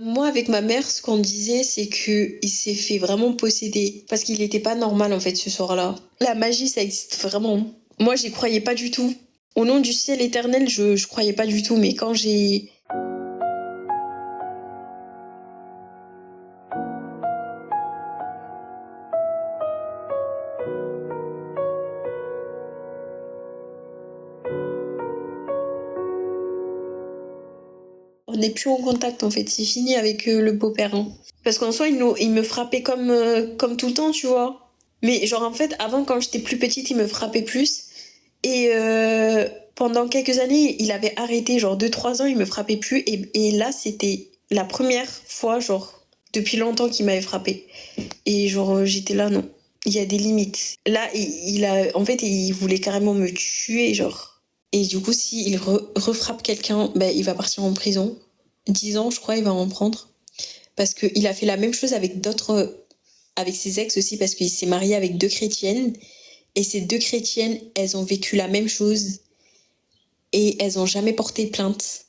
Moi, avec ma mère, ce qu'on disait, c'est que il s'est fait vraiment posséder. Parce qu'il était pas normal, en fait, ce soir-là. La magie, ça existe vraiment. Moi, j'y croyais pas du tout. Au nom du ciel éternel, je croyais pas du tout. Mais quand j'ai... On n'est plus en contact, en fait. C'est fini avec le beau-père. Hein. Parce qu'en soi, il me frappait comme tout le temps, tu vois. Mais genre, en fait, avant, quand j'étais plus petite, il me frappait plus. Et pendant quelques années, il avait arrêté, genre 2-3 ans, il me frappait plus. Et là, c'était la première fois, genre, depuis longtemps qu'il m'avait frappé. Et genre, j'étais là, non. Il y a des limites. Là, en fait, il voulait carrément me tuer, genre. Et du coup, s'il refrappe quelqu'un, ben, il va partir en prison. 10 ans, je crois, il va en prendre. Parce qu'il a fait la même chose avec avec ses ex aussi, parce qu'il s'est marié avec 2 chrétiennes. Et ces 2 chrétiennes, elles ont vécu la même chose et elles n'ont jamais porté plainte.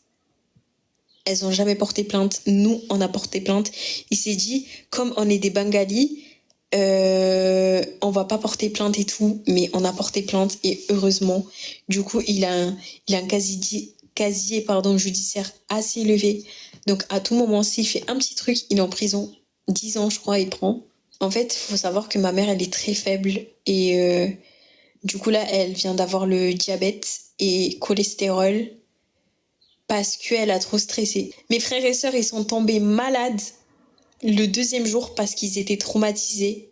Elles n'ont jamais porté plainte. Nous, on a porté plainte. Il s'est dit, comme on est des Bengalis, on va pas porter plainte et tout, mais on a porté plainte et heureusement. Du coup, il a un casier judiciaire assez élevé. Donc, à tout moment, s'il fait un petit truc, il est en prison. 10 ans, je crois, il prend. En fait, il faut savoir que ma mère, elle est très faible et du coup, là, elle vient d'avoir le diabète et cholestérol parce qu'elle a trop stressé. Mes frères et sœurs, ils sont tombés malades le 2e jour parce qu'ils étaient traumatisés.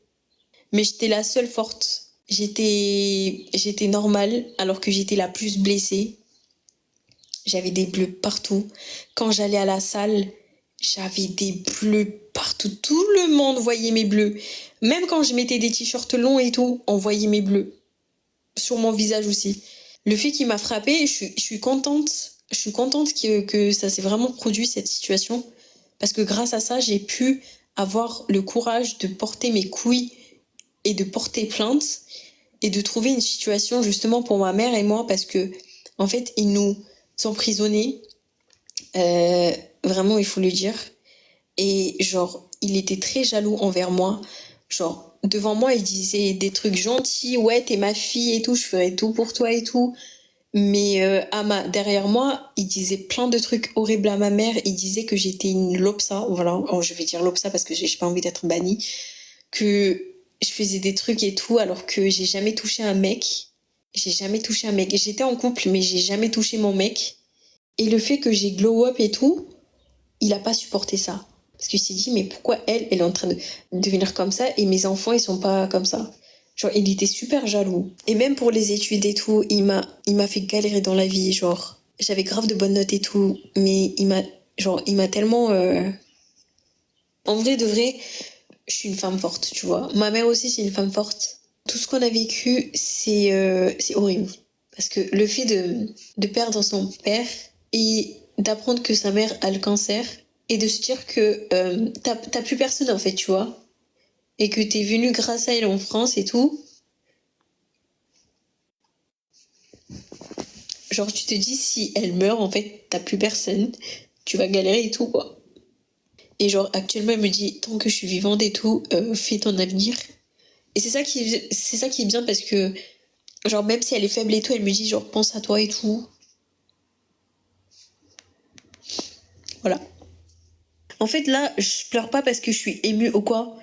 Mais j'étais la seule forte. J'étais normale alors que j'étais la plus blessée. J'avais des bleus partout. Quand j'allais à la salle, j'avais des bleus partout. Tout le monde voyait mes bleus. Même quand je mettais des t-shirts longs et tout, on voyait mes bleus. Sur mon visage aussi. Le fait qu'il m'a frappée, je suis contente. Je suis contente que ça s'est vraiment produit, cette situation. Parce que grâce à ça, j'ai pu avoir le courage de porter mes couilles et de porter plainte et de trouver une situation justement pour ma mère et moi parce que, en fait, ils nous emprisonnaient. Vraiment, il faut le dire. Et genre, il était très jaloux envers moi. Genre, devant moi, il disait des trucs gentils. Ouais, t'es ma fille et tout, je ferai tout pour toi et tout. Mais derrière moi, il disait plein de trucs horribles à ma mère. Il disait que j'étais une lopsa. Voilà, oh, je vais dire lopsa parce que j'ai pas envie d'être bannie. Que je faisais des trucs et tout alors que j'ai jamais touché un mec. J'ai jamais touché un mec. J'étais en couple, mais j'ai jamais touché mon mec. Et le fait que j'ai glow up et tout, il a pas supporté ça. Parce qu'il s'est dit, mais pourquoi elle est en train de devenir comme ça et mes enfants, ils sont pas comme ça. Genre, il était super jaloux. Et même pour les études et tout, il m'a fait galérer dans la vie. Genre, j'avais grave de bonnes notes et tout, mais il m'a tellement... En vrai, de vrai, je suis une femme forte, tu vois. Ma mère aussi, c'est une femme forte. Tout ce qu'on a vécu, c'est horrible. Parce que le fait de perdre son père et d'apprendre que sa mère a le cancer et de se dire que t'as plus personne en fait, tu vois. Et que t'es venu grâce à elle en France et tout. Genre, tu te dis, si elle meurt, en fait, t'as plus personne. Tu vas galérer et tout, quoi. Et genre, actuellement, elle me dit, tant que je suis vivante et tout, fais ton avenir. Et c'est ça qui est bien parce que, genre, même si elle est faible et tout, elle me dit, genre, pense à toi et tout. Voilà. En fait, là, je pleure pas parce que je suis émue ou quoi.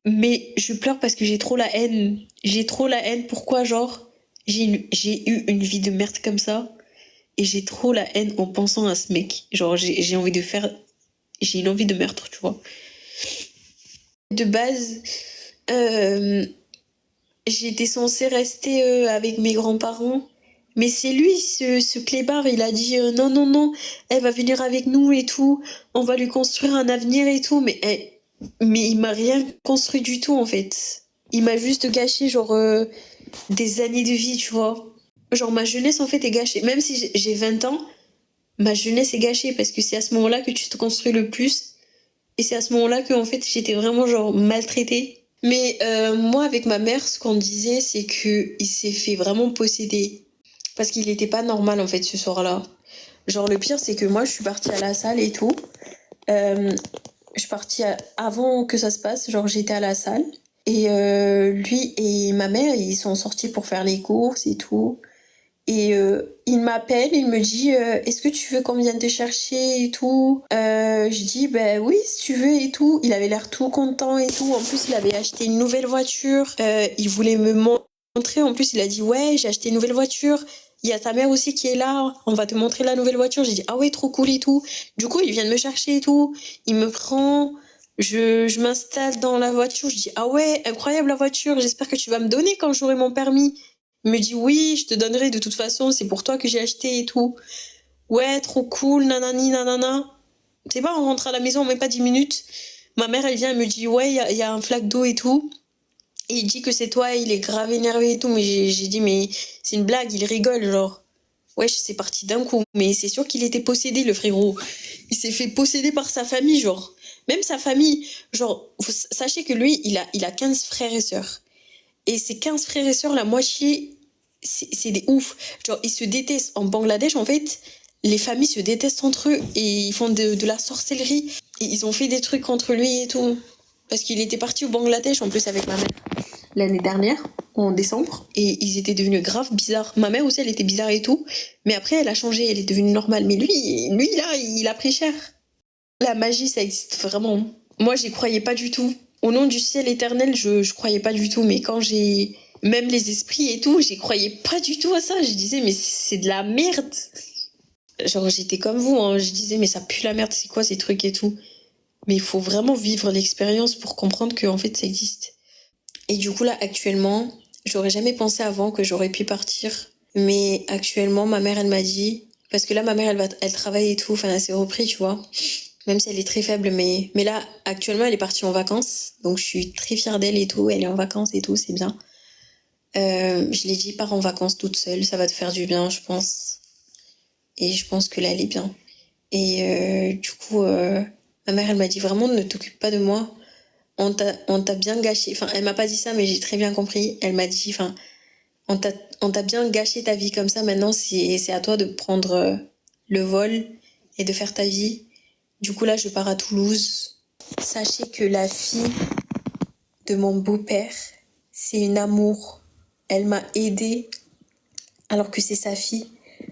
Mais je pleure parce que j'ai trop la haine. J'ai trop la haine. Pourquoi, genre, j'ai eu une vie de merde comme ça. Et j'ai trop la haine en pensant à ce mec. Genre, j'ai envie de faire. J'ai une envie de meurtre, tu vois. De base, euh, j'étais censée rester avec mes grands-parents. Mais c'est lui, ce clébard, il a dit non, non, non, elle va venir avec nous et tout. On va lui construire un avenir et tout. Mais il m'a rien construit du tout, en fait. Il m'a juste gâché, genre, des années de vie, tu vois. Genre, ma jeunesse, en fait, est gâchée. Même si j'ai 20 ans, ma jeunesse est gâchée parce que c'est à ce moment-là que tu te construis le plus. Et c'est à ce moment-là que, en fait, j'étais vraiment, genre, maltraitée. Mais moi, avec ma mère, ce qu'on disait, c'est que il s'est fait vraiment posséder. Parce qu'il était pas normal, en fait, ce soir-là. Genre, le pire, c'est que moi, je suis partie à la salle et tout. Je suis partie avant que ça se passe, genre j'étais à la salle. Et lui et ma mère, ils sont sortis pour faire les courses et tout. Et il m'appelle, il me dit est-ce que tu veux qu'on vienne te chercher et tout. Je dis ben oui si tu veux et tout. Il avait l'air tout content et tout. En plus il avait acheté une nouvelle voiture. Il voulait me montrer. En plus il a dit ouais j'ai acheté une nouvelle voiture. Il y a ta mère aussi qui est là. On va te montrer la nouvelle voiture. J'ai dit ah ouais trop cool et tout. Du coup il vient de me chercher et tout. Il me prend. Je m'installe dans la voiture. Je dis ah ouais incroyable la voiture. J'espère que tu vas me donner quand j'aurai mon permis. Il me dit oui, je te donnerai de toute façon, c'est pour toi que j'ai acheté et tout. Ouais, trop cool, nanani, nanana. C'est pas, on rentre à la maison, même pas 10 minutes. Ma mère, elle vient, elle me dit ouais, il y a un flaque d'eau et tout. Et il dit que c'est toi, il est grave énervé et tout. Mais j'ai dit, mais c'est une blague, il rigole, genre. Ouais, c'est parti d'un coup. Mais c'est sûr qu'il était possédé, le frérot. Il s'est fait posséder par sa famille, genre. Même sa famille, genre, sachez que lui, il a 15 frères et sœurs. Et ces 15 frères et sœurs, la moitié, c'est des oufs. Genre, ils se détestent. En Bangladesh, en fait, les familles se détestent entre eux et ils font de la sorcellerie. Et ils ont fait des trucs contre lui et tout. Parce qu'il était parti au Bangladesh, en plus, avec ma mère, l'année dernière, en décembre. Et ils étaient devenus grave bizarres. Ma mère aussi, elle était bizarre et tout. Mais après, elle a changé, elle est devenue normale. Mais lui là, il a pris cher. La magie, ça existe vraiment. Moi, j'y croyais pas du tout. Au nom du ciel éternel, je croyais pas du tout. Mais quand j'ai... Même les esprits et tout, j'y croyais pas du tout à ça. Je disais, mais c'est de la merde. Genre, j'étais comme vous, hein. Je disais, mais ça pue la merde, c'est quoi ces trucs et tout. Mais il faut vraiment vivre l'expérience pour comprendre que, en fait, ça existe. Et du coup, là, actuellement, j'aurais jamais pensé avant que j'aurais pu partir. Mais actuellement, ma mère, elle m'a dit... Parce que là, ma mère, elle travaille et tout. Enfin, elle s'est repris, tu vois. Même si elle est très faible, mais là, actuellement, elle est partie en vacances. Donc, je suis très fière d'elle et tout. Elle est en vacances et tout, c'est bien. Je l'ai dit, pars en vacances toute seule. Ça va te faire du bien, je pense. Et je pense que là, elle est bien. Et du coup, ma mère, elle m'a dit vraiment, ne t'occupe pas de moi. On t'a bien gâché. Enfin, elle m'a pas dit ça, mais j'ai très bien compris. Elle m'a dit, enfin, on t'a, on t'a bien gâché ta vie comme ça. Maintenant, c'est à toi de prendre le vol et de faire ta vie. Du coup, là, je pars à Toulouse. Sachez que la fille de mon beau-père, c'est une amour. Elle m'a aidée alors que c'est sa fille.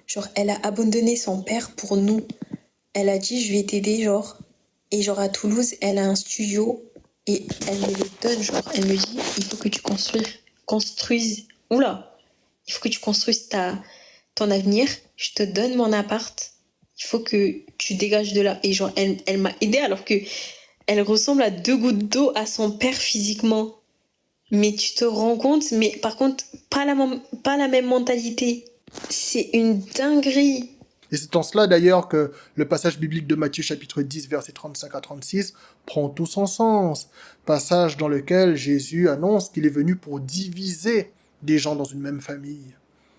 Genre, elle a abandonné son père pour nous. Elle a dit, je vais t'aider, genre. Et genre, à Toulouse, elle a un studio et elle me le donne, genre. Elle me dit, il faut que tu construises. Oula, il faut que tu construises ton avenir. Je te donne mon appart. Il faut que tu dégages de là. Et genre, elle m'a aidée alors que elle ressemble à 2 gouttes d'eau à son père physiquement. Mais tu te rends compte, mais par contre, pas la même mentalité. C'est une dinguerie. Et c'est en cela d'ailleurs que le passage biblique de Matthieu chapitre 10 versets 35 à 36 prend tout son sens. Passage dans lequel Jésus annonce qu'il est venu pour diviser des gens dans une même famille.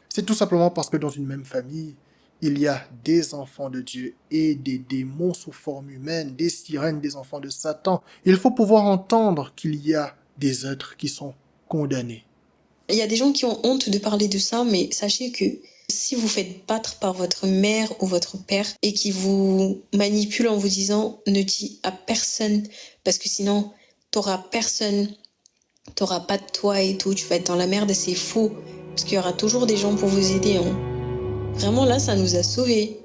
C'est tout simplement parce que dans une même famille, il y a des enfants de Dieu et des démons sous forme humaine, des sirènes, des enfants de Satan. Il faut pouvoir entendre qu'il y a des êtres qui sont condamnés. Il y a des gens qui ont honte de parler de ça, mais sachez que si vous faites battre par votre mère ou votre père et qui vous manipule en vous disant ne dis à personne parce que sinon t'auras personne, t'auras pas de toi et tout, tu vas être dans la merde et c'est faux parce qu'il y aura toujours des gens pour vous aider. Hein. Vraiment là, ça nous a sauvés.